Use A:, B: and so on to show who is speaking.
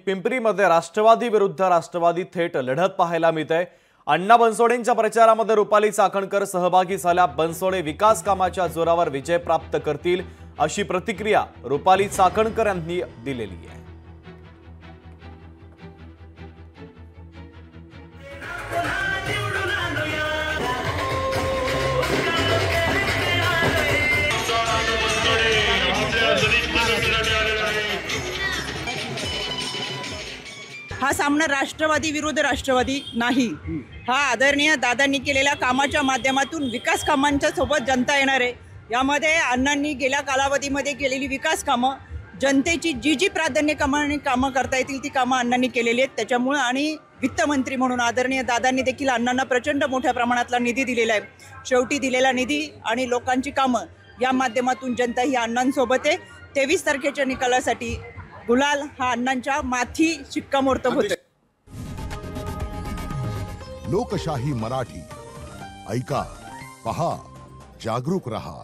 A: पिंपरीमध्ये राष्ट्रवादी विरुद्ध राष्ट्रवादी थेट लढत पाहायला मिळते। अण्णा बनसोडेंच्या प्रचारामध्ये रुपाली चाकणकर सहभागी झाल्या। बनसोडे विकास कामाच्या जोरावर विजय प्राप्त करतील अशी प्रतिक्रिया रुपाली चाकणकर यांनी दिलेली आहे।
B: हा सामना राष्ट्रवादी विरुद्ध राष्ट्रवादी नाही, हा आदरणीय दादांनी केलेल्या कामाच्या माध्यमातून विकास कामांच्या सोबत जनता येणार आहे। यामध्ये अण्णांनी गेल्या कालावधीमध्ये केलेली विकास कामं, जनतेची जी प्राधान्य कामं करता येतील ती कामं अण्णांनी केलेली आहेत। त्याच्यामुळे आणि वित्तमंत्री म्हणून आदरणीय दादांनी देखील अण्णांना प्रचंड मोठ्या प्रमाणातला निधी दिलेला आहे। शेवटी दिलेला निधी आणि लोकांची कामं या माध्यमातून जनता ही अण्णांसोबत आहे। 23 तारखेच्या निकालासाठी गुलाल हा अण्णांच्या माथी शिक्कामोर्तब होते।
C: लोकशाही मराठी ऐका, पहा, जागरूक रहा।